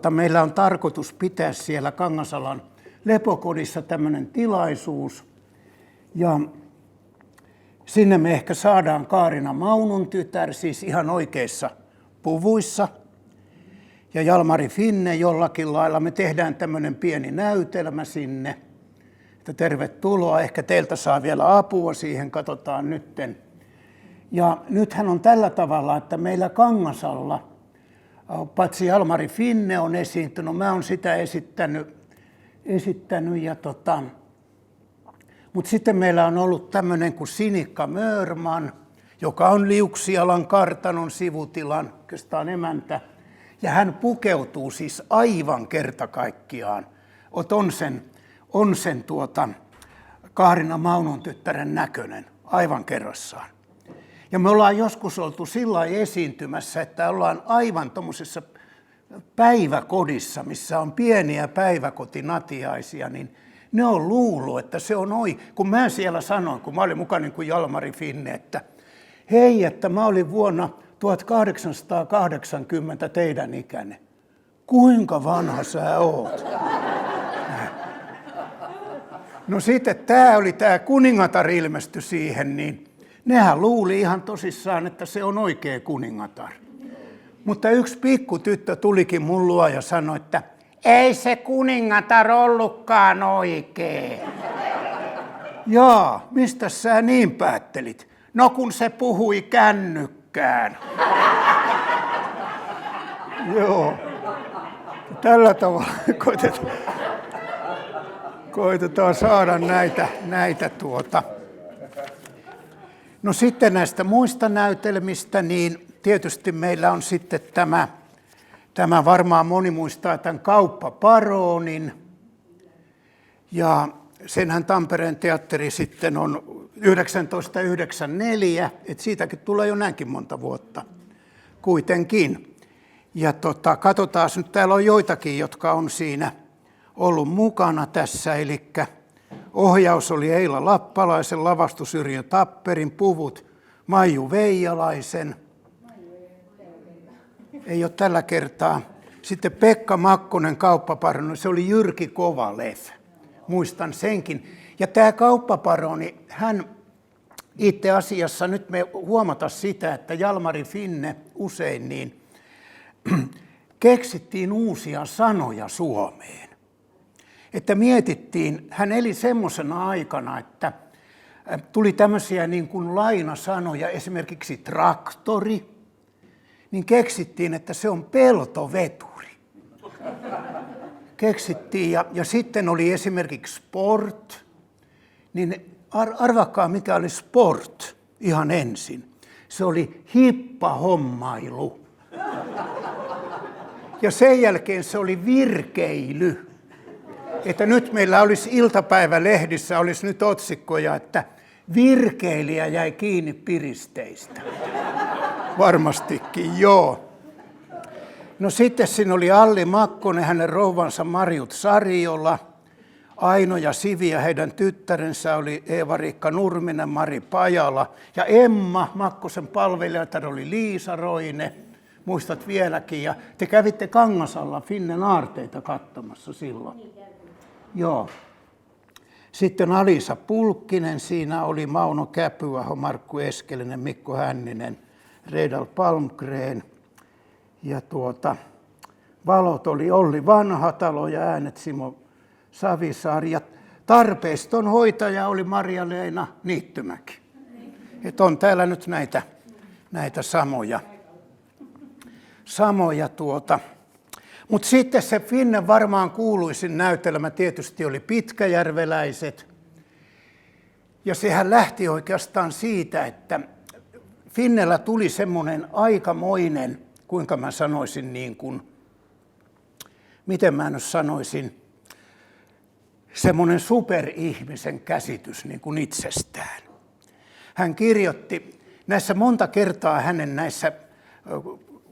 meillä on tarkoitus pitää siellä Kangasalan lepokodissa tämmöinen tilaisuus. Ja sinne me ehkä saadaan Kaarina Maunun tytär, siis ihan oikeissa puvuissa. Ja Jalmari Finne jollakin lailla. Me tehdään tämmöinen pieni näytelmä sinne. Että tervetuloa. Ehkä teiltä saa vielä apua siihen, katsotaan nytten. Ja nythän on tällä tavalla, että meillä Kangasalla, paitsi Jalmari Finne on esiintynyt, mä oon sitä esittänyt ja mutta sitten meillä on ollut tämmöinen kuin Sinikka Mörman, joka on Liuksialan kartanon sivutilan oikeastaan emäntä. Ja hän pukeutuu siis aivan kerta kaikkiaan. On sen Kaarina Maunun tyttären näköinen, aivan kerrassaan. Ja me ollaan joskus oltu sillä esiintymässä, että ollaan aivan tuommoisessa päiväkodissa, missä on pieniä päiväkotinatiaisia, niin ne on luullut, että se on kun mä siellä sanoin, kun mä olin mukana niin kuin Jalmari Finne, että hei, että mä olin vuonna 1880 teidän ikäinen. Kuinka vanha sä oot? No sitten tämä kuningatar ilmestyi siihen, niin nehän luuli ihan tosissaan, että se on oikea kuningatar. Mutta yksi pikkutyttö tulikin mun luo ja sanoi, että ei se kuningatar ollutkaan oikee. Jaa, mistä sä niin päättelit? No kun se puhui kännykkään. Joo, tällä tavalla koitetaan saada näitä. No sitten näistä muista näytelmistä, niin tietysti meillä on sitten tämä varmaan moni muistaa tämän Kauppaparoonin. Ja senhän Tampereen teatteri sitten on 1994, että siitäkin tulee jo näinkin monta vuotta kuitenkin. Ja katsotaan nyt, täällä on joitakin, jotka on siinä ollut mukana tässä, eli ohjaus oli Eila Lappalaisen, lavastus Yrjö Tapperin, puvut Maiju Veijalaisen. Ei ole tällä kertaa. Sitten Pekka Makkonen Kauppaparoni, se oli Jyrki Kovalev. Muistan senkin. Ja tämä Kauppaparoni, hän itse asiassa, nyt me huomata sitä, että Jalmari Finne usein niin keksittiin uusia sanoja Suomeen. Että mietittiin, hän eli semmoisena aikana, että tuli tämmöisiä niin kuin lainasanoja, esimerkiksi traktori, niin keksittiin, että se on peltoveturi. Keksittiin, ja sitten oli esimerkiksi sport, niin arvakaa mikä oli sport ihan ensin. Se oli hippahommailu. Ja sen jälkeen se oli virkeily. Että nyt meillä olisi iltapäivälehdissä olisi nyt otsikkoja, että virkeilijä jäi kiinni piristeistä. Varmastikin, joo. No sitten siinä oli Alli Makkonen, hänen rouvansa Marjut Sariola, Aino ja Sivi ja heidän tyttärensä oli Eeva-Riikka Nurminen, Mari Pajala ja Emma Makkosen palvelijatar oli Liisa Roine, muistat vieläkin. Ja te kävitte Kangasalla Finnen aarteita katsomassa silloin. Joo. Sitten Alisa Pulkkinen, siinä oli Mauno Käpyaho, Markku Eskelinen, Mikko Hänninen, Reidal Palmgren ja valot oli Olli Vanhatalo ja äänet Simo Savisaar ja tarpeiston hoitaja oli Marja-Leena Niittymäki. Et on täällä nyt näitä samoja. Mutta sitten se Finnen varmaan kuuluisin näytelmä tietysti oli Pitkäjärveläiset. Ja sehän lähti oikeastaan siitä, että Finnellä tuli semmoinen aikamoinen, kuinka mä sanoisin, miten mä nyt sanoisin, semmoinen superihmisen käsitys niin kuin itsestään. Hän kirjoitti, näissä monta kertaa hänen näissä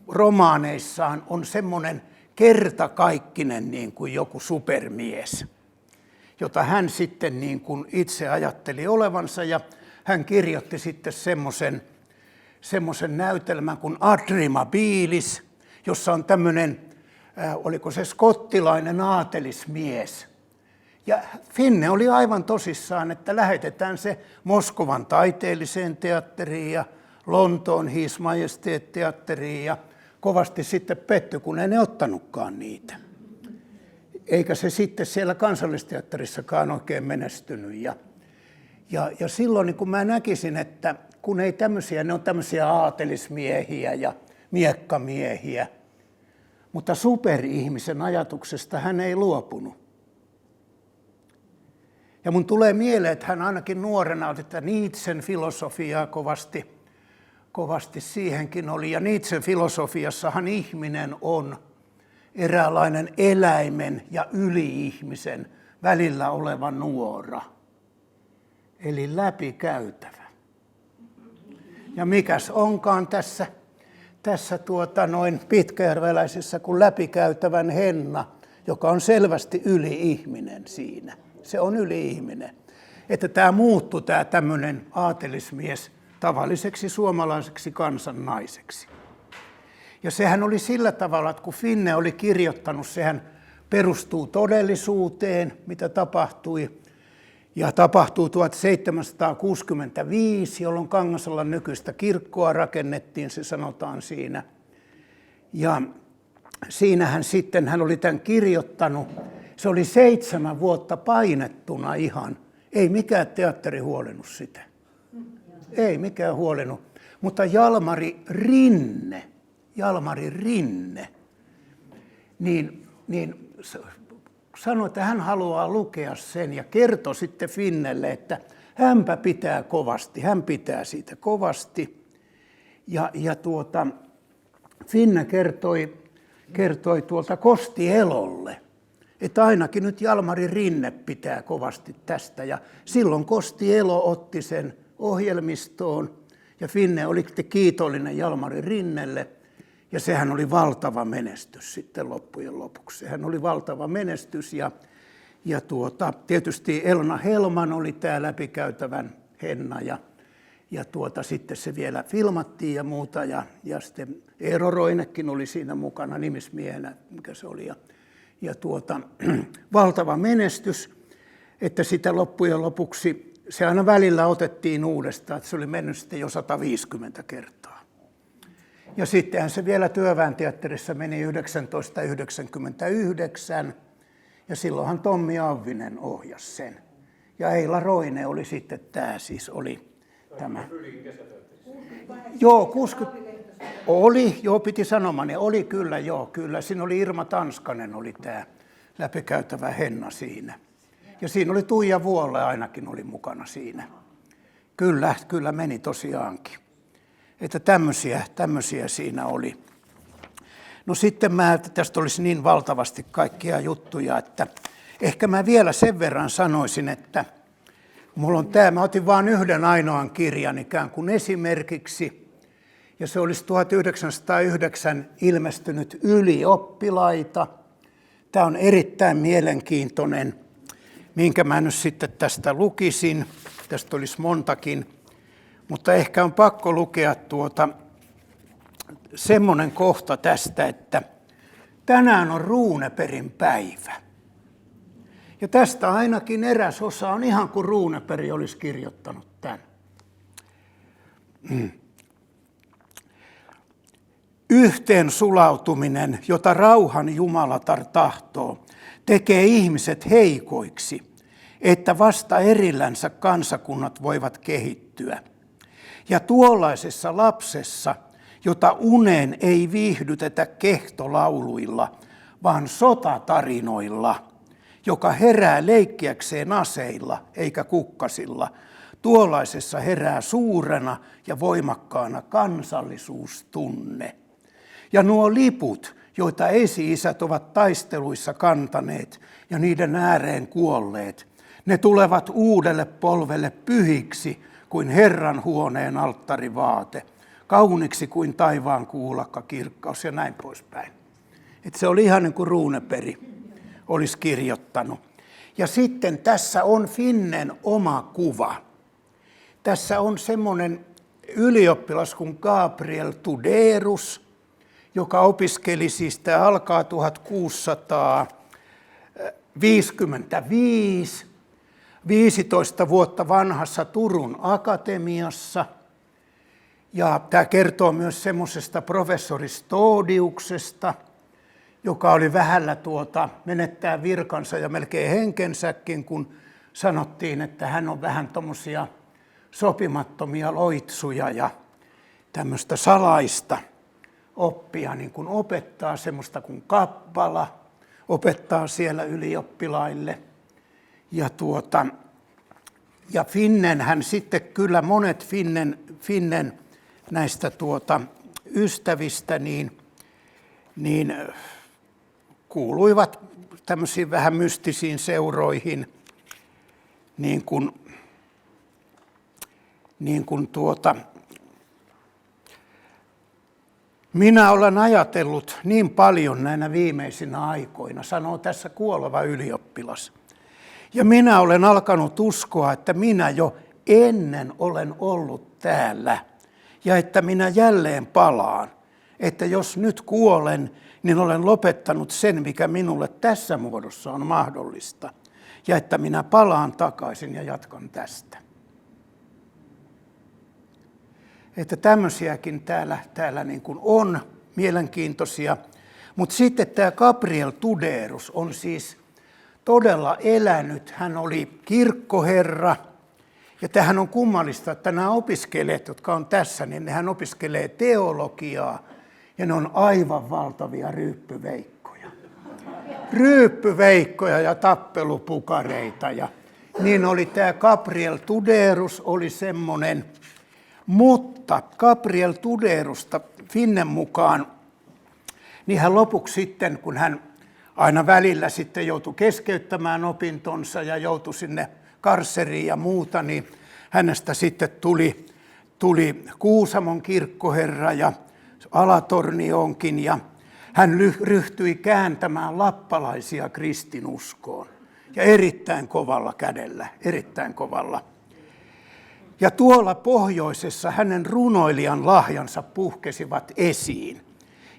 romaaneissaan on semmoinen kertakaikkinen niin kuin joku supermies, jota hän sitten niin kuin itse ajatteli olevansa, ja hän kirjoitti sitten semmoisen näytelmän kuin Adrimabilis, jossa on tämmöinen, oliko se skottilainen aatelismies. Ja Finne oli aivan tosissaan, että lähetetään se Moskovan taiteelliseen teatteriin ja Lontoon His Majestet-teatteriin, ja kovasti sitten pettyi, kun ei ne ottanutkaan niitä. Eikä se sitten siellä Kansallisteatterissakaan oikein menestynyt. Ja silloin niin kun mä näkisin, että kun ei tämmöisiä, ne on tämmöisiä aatelismiehiä ja miekkamiehiä, mutta superihmisen ajatuksesta hän ei luopunut. Ja mun tulee mieleen, että hän ainakin nuorena oli, että Nietzschen filosofiaa kovasti siihenkin oli. Ja Nietzschen filosofiassahan ihminen on eräänlainen eläimen ja yli-ihmisen välillä oleva nuora. Eli läpikäytävä. Ja mikäs onkaan tässä pitkäjärveläisessä kuin läpikäytävän Henna, joka on selvästi yli-ihminen siinä. Se on yli-ihminen. Että tämä muuttui tämä tämmöinen aatelismies tavalliseksi suomalaiseksi kansannaiseksi. Ja sehän oli sillä tavalla, että kun Finne oli kirjoittanut, sehän perustuu todellisuuteen, mitä tapahtui. Ja tapahtui 1765, jolloin Kangasalan nykyistä kirkkoa rakennettiin, se sanotaan siinä. Ja siinähän sitten hän oli tämän kirjoittanut. Se oli 7 vuotta painettuna ihan. Ei mikään teatteri huolinut sitä. Ei mikään huolinut. Mutta Jalmari Rinne, niin sanoi, että hän haluaa lukea sen ja kertoi sitten Finnelle, että hänpä pitää kovasti, hän pitää siitä kovasti. Ja Finne kertoi Kosti Elolle, että ainakin nyt Jalmari Rinne pitää kovasti tästä. Ja silloin Kosti Elo otti sen ohjelmistoon ja Finne oli kiitollinen Jalmari Rinnelle. Ja sehän oli valtava menestys sitten loppujen lopuksi. Sehän oli valtava menestys ja tietysti Elna Helman oli tämä läpikäytävän Henna ja sitten se vielä filmattiin ja muuta ja sitten Eero Roinekin oli siinä mukana nimismiehenä, mikä se oli. Valtava menestys, että sitä loppujen lopuksi se aina välillä otettiin uudestaan, että se oli mennyt sitten jo 150 kertaa. Ja sittenhän se vielä Työväenteatterissa meni 1999, ja silloinhan Tommi Auvinen ohjasi sen. Ja Eila Roine oli sitten tämä, siis oli tämä. Joo, 60. Oli, joo, piti sanomaan, oli kyllä, joo, kyllä. Siinä oli Irma Tanskanen, oli tämä läpikäytävä Henna siinä. Ja siinä oli Tuija Vuolle ainakin oli mukana siinä. Kyllä meni tosiaankin. Että tämmöisiä siinä oli. No sitten tästä olisi niin valtavasti kaikkia juttuja, että ehkä mä vielä sen verran sanoisin, että mulla on tämä, mä otin vain yhden ainoan kirjan ikään kuin esimerkiksi, ja se olisi 1909 ilmestynyt Ylioppilaita. Tämä on erittäin mielenkiintoinen, minkä mä nyt sitten tästä lukisin. Tästä olisi montakin, mutta ehkä on pakko lukea semmoinen kohta tästä, että tänään on Runebergin päivä. Ja tästä ainakin eräs osa on ihan kuin Runeberg olisi kirjoittanut tämän. Yhteen sulautuminen, jota rauhan Jumalatar tahtoo, tekee ihmiset heikoiksi, että vasta erillänsä kansakunnat voivat kehittyä. Ja tuollaisessa lapsessa, jota uneen ei viihdytetä kehtolauluilla, vaan sotatarinoilla, joka herää leikkiäkseen aseilla eikä kukkasilla, tuollaisessa herää suurena ja voimakkaana kansallisuustunne. Ja nuo liput, joita esi-isät ovat taisteluissa kantaneet ja niiden ääreen kuolleet. Ne tulevat uudelle polvelle pyhiksi kuin Herran huoneen alttarivaate, kauniksi kuin taivaan kuulakka kirkkaus ja näin poispäin. Että se oli ihan niin kuin Runeberg olisi kirjoittanut. Ja sitten tässä on Finnen oma kuva. Tässä on semmoinen ylioppilas kuin Gabriel Tuderus, joka opiskeli, siis tämä alkaa 1655, 15 vuotta vanhassa Turun akatemiassa. Ja tämä kertoo myös semmoisesta professori Stodiuksesta, joka oli vähällä menettää virkansa ja melkein henkensäkin, kun sanottiin, että hän on vähän tommosia sopimattomia loitsuja ja tämmöistä salaista oppia, niin kuin opettaa semmoista kuin kappala, opettaa siellä ylioppilaille. Ja Finnen hän sitten kyllä monet Finnen näistä ystävistä niin kuuluivat tämmöisiin vähän mystisiin seuroihin, minä olen ajatellut niin paljon näinä viimeisinä aikoina, sanoo tässä kuoleva ylioppilas. Ja minä olen alkanut uskoa, että minä jo ennen olen ollut täällä ja että minä jälleen palaan. Että jos nyt kuolen, niin olen lopettanut sen, mikä minulle tässä muodossa on mahdollista. Ja että minä palaan takaisin ja jatkan tästä. Että tämmöisiäkin täällä niin kuin on mielenkiintoisia. Mutta sitten tämä Gabriel Tuderus on siis todella elänyt. Hän oli kirkkoherra. Ja tämähän on kummallista, että nämä opiskelijat, jotka on tässä, niin nehän opiskelee teologiaa. Ja ne on aivan valtavia ryyppyveikkoja. Ryyppyveikkoja ja tappelupukareita. Ja niin oli tämä Gabriel Tuderus, oli semmoinen. Mutta Gabriel Tuderusta Finnen mukaan, niin hän lopuksi sitten, kun hän aina välillä sitten joutui keskeyttämään opintonsa ja joutui sinne karsseriin ja muuta, niin hänestä sitten tuli Kuusamon kirkkoherra ja Alatornionkin, ja hän ryhtyi kääntämään lappalaisia kristinuskoon. Ja erittäin kovalla kädellä, erittäin kovalla. Ja tuolla pohjoisessa hänen runoilijan lahjansa puhkesivat esiin.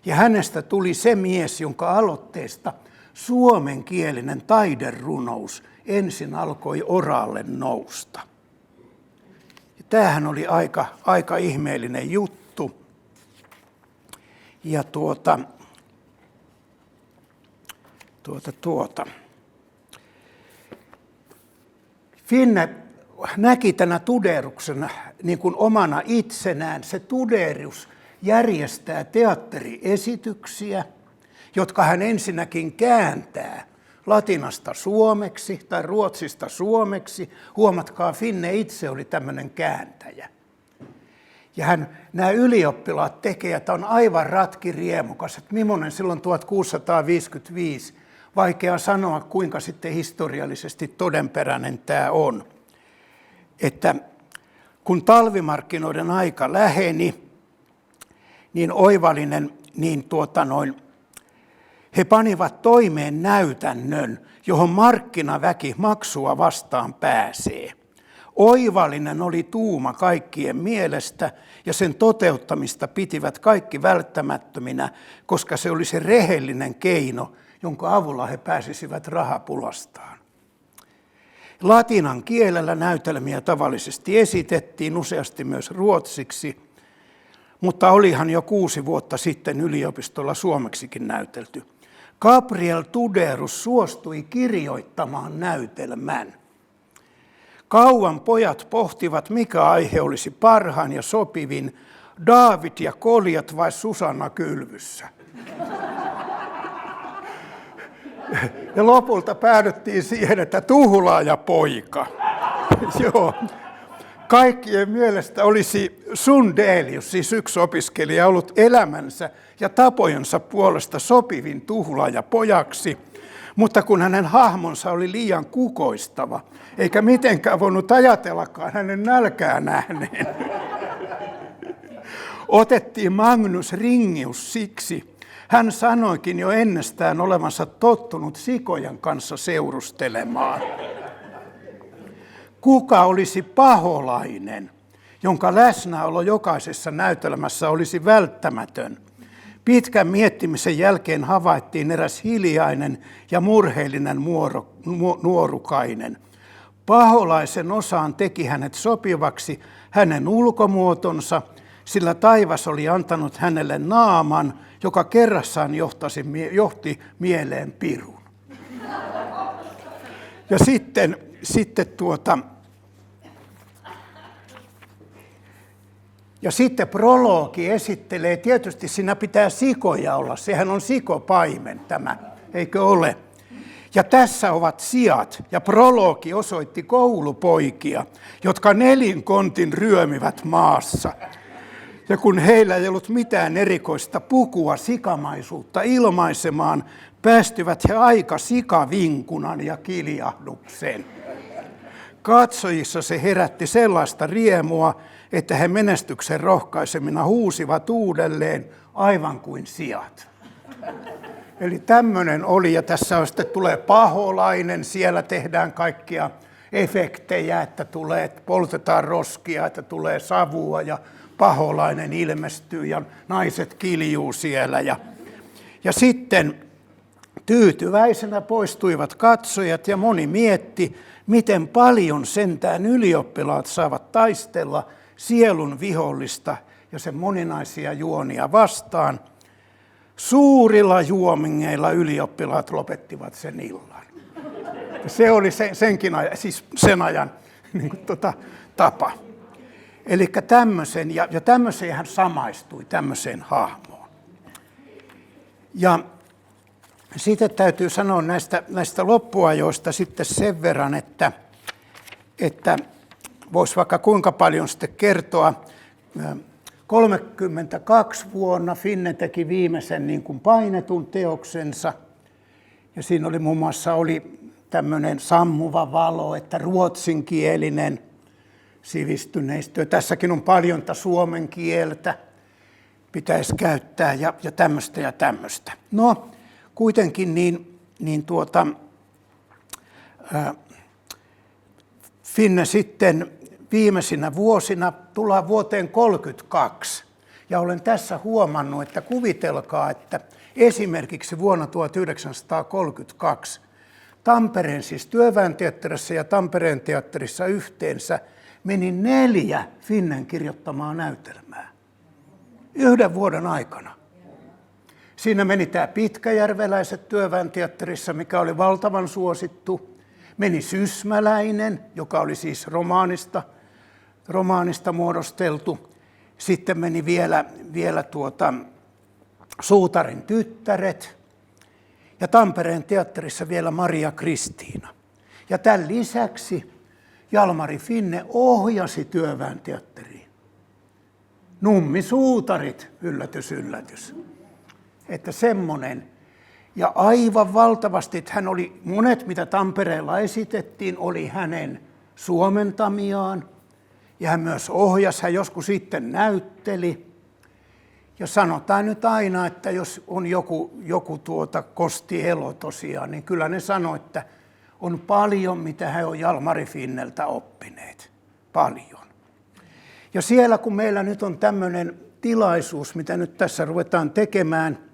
Ja hänestä tuli se mies, jonka aloitteesta suomenkielinen taiderunous ensin alkoi oraalle nousta. Ja tämähän oli aika ihmeellinen juttu. Ja Finne näki tänä Tuderuksen niin kuin omana itsenään. Se Tuderus järjestää teatteriesityksiä, jotka hän ensinnäkin kääntää latinasta suomeksi tai ruotsista suomeksi. Huomatkaa, Finne itse oli tämmöinen kääntäjä. Ja nämä ylioppilaat tekijät on aivan ratkiriemukas, että millainen silloin 1655, vaikea sanoa kuinka sitten historiallisesti todenperäinen tämä on. Että kun talvimarkkinoiden aika läheni, niin oivallinen, he panivat toimeen näytännön, johon markkinaväki maksua vastaan pääsee. Oivallinen oli tuuma kaikkien mielestä, ja sen toteuttamista pitivät kaikki välttämättöminä, koska se oli se rehellinen keino, jonka avulla he pääsisivät rahapulastaan. Latinan kielellä näytelmiä tavallisesti esitettiin, useasti myös ruotsiksi, mutta olihan jo 6 vuotta sitten yliopistolla suomeksikin näytelty. Gabriel Tuderus suostui kirjoittamaan näytelmän. Kauan pojat pohtivat, mikä aihe olisi parhaan ja sopivin, Daavid ja Koljat vai Susanna kylvyssä. Ja lopulta päädyttiin siihen, että Tuhlaaja poika. Joo. Kaikkien mielestä olisi Sundelius, siis yksi opiskelija, ollut elämänsä ja tapojensa puolesta sopivin tuhlaaja pojaksi, mutta kun hänen hahmonsa oli liian kukoistava, eikä mitenkään voinut ajatellakaan hänen nälkää nähneen, otettiin Magnus Ringius siksi. Hän sanoikin jo ennestään olevansa tottunut sikojen kanssa seurustelemaan. Kuka olisi paholainen, jonka läsnäolo jokaisessa näytelmässä olisi välttämätön? Pitkän miettimisen jälkeen havaittiin eräs hiljainen ja murheellinen nuorukainen. Paholaisen osaan teki hänet sopivaksi hänen ulkomuotonsa, sillä taivas oli antanut hänelle naaman, joka kerrassaan johti mieleen pirun. Ja sitten prologi esittelee, tietysti siinä pitää sikoja olla, sehän on sikopaimen tämä, eikö ole? Ja tässä ovat siat, ja prologi osoitti koulupoikia, jotka nelinkontin ryömivät maassa. Ja kun heillä ei ollut mitään erikoista pukua sikamaisuutta ilmaisemaan, päästyvät he aika sikavinkunan ja kiljahdukseen. Katsojissa se herätti sellaista riemua, että he menestyksen rohkaisemina huusivat uudelleen aivan kuin siat. Eli tämmöinen oli, ja tässä sitten tulee paholainen, siellä tehdään kaikkia efektejä, että poltetaan roskia, että tulee savua ja paholainen ilmestyy ja naiset kiljuu siellä. Ja sitten tyytyväisenä poistuivat katsojat ja moni mietti, miten paljon sentään ylioppilaat saavat taistella sielun vihollista ja sen moninaisia juonia vastaan. Suurilla juomingeilla ylioppilaat lopettivat sen illan. Se oli senkin ajan, siis sen ajan tapa. Eli tämmöisen, ja tämmöiseen hän samaistui, tämmöiseen hahmoon. Ja sitten täytyy sanoa näistä loppuajoista sitten sen verran, että voisi vaikka kuinka paljon sitten kertoa. 32 vuonna Finne teki viimeisen niin kuin painetun teoksensa. Ja siinä oli muun muassa tämmöinen sammuva valo, että ruotsinkielinen sivistyneistö. Tässäkin on paljon suomen kieltä, pitäisi käyttää ja tämmöistä ja tämmöistä. No, kuitenkin Finne sitten viimeisinä vuosina tullaan vuoteen 1932. Ja olen tässä huomannut, että kuvitelkaa, että esimerkiksi vuonna 1932 Tampereen, siis Työväenteatterissa ja Tampereen teatterissa yhteensä meni 4 Finnen kirjoittamaa näytelmää. 1 vuoden aikana. Siinä meni tämä Pitkäjärveläiset Työväenteatterissa, mikä oli valtavan suosittu. Meni Sysmäläinen, joka oli siis romaanista muodosteltu. Sitten meni vielä Suutarin tyttäret. Ja Tampereen teatterissa vielä Maria Kristiina. Ja tämän lisäksi Jalmari Finne ohjasi Työväenteatteriin. Nummisuutarit, yllätys, yllätys. Että semmoinen. Ja aivan valtavasti, että monet mitä Tampereella esitettiin, oli hänen suomentamiaan. Ja hän myös ohjasi, hän joskus sitten näytteli. Ja sanotaan nyt aina, että jos on joku Kosti Elo tosiaan, niin kyllä ne sanoo, että on paljon, mitä he on Jalmari Finneltä oppineet. Paljon. Ja siellä, kun meillä nyt on tämmöinen tilaisuus, mitä nyt tässä ruvetaan tekemään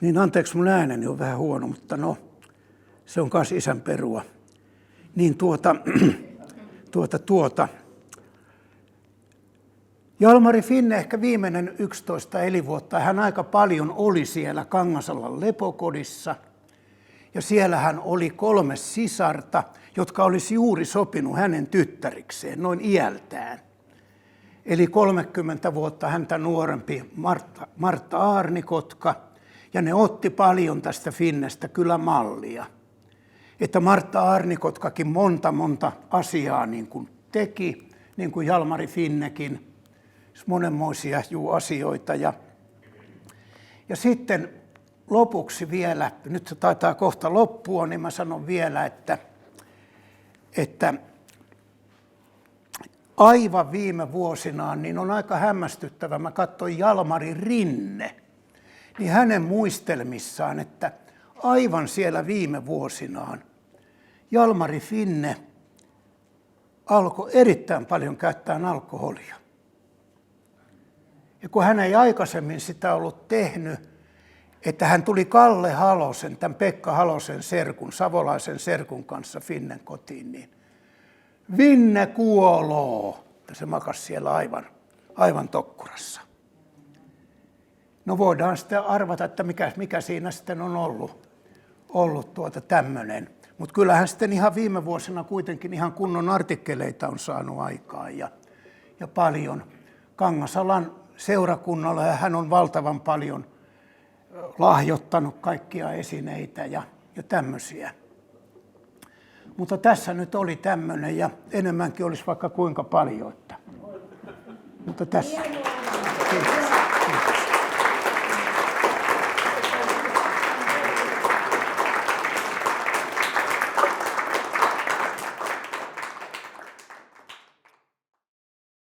niin anteeksi mun ääneni on vähän huono, mutta no, se on myös isän perua. Niin Jalmari Finne ehkä viimeinen 11 elinvuotta, hän aika paljon oli siellä Kangasalan lepokodissa. Ja siellä hän oli 3 sisarta, jotka olisi juuri sopinut hänen tyttärikseen, noin iältään. Eli 30 vuotta häntä nuorempi Martta Aarnikotka, ja ne otti paljon tästä Finnestä kyllä mallia. että Martta Aarnikotkakin monta asiaa niin kuin teki, niin kuin Jalmari Finnekin, monenmoisia asioita. Ja sitten lopuksi vielä, nyt se taitaa kohta loppua, niin mä sanon vielä, että aivan viime vuosinaan niin on aika hämmästyttävä. Mä katsoin Jalmari Rinne, niin hänen muistelmissaan, että aivan siellä viime vuosinaan Jalmari Finne alkoi erittäin paljon käyttää alkoholia. Ja kun hän ei aikaisemmin sitä ollut tehnyt, että hän tuli Kalle Halosen, tämän Pekka Halosen serkun, savolaisen serkun kanssa Finnen kotiin, niin Vinne kuoloo. Ja se makasi siellä aivan tokkurassa. No voidaan sitten arvata, että mikä siinä sitten on ollut tämmöinen. Mutta kyllähän sitten ihan viime vuosina kuitenkin ihan kunnon artikkeleita on saanut aikaan ja paljon. Kangasalan seurakunnalle hän on valtavan paljon lahjoittanut kaikkia esineitä ja tämmöisiä. Mutta tässä nyt oli tämmöinen ja enemmänkin olisi vaikka kuinka paljon. Mutta tässä. Kiitos.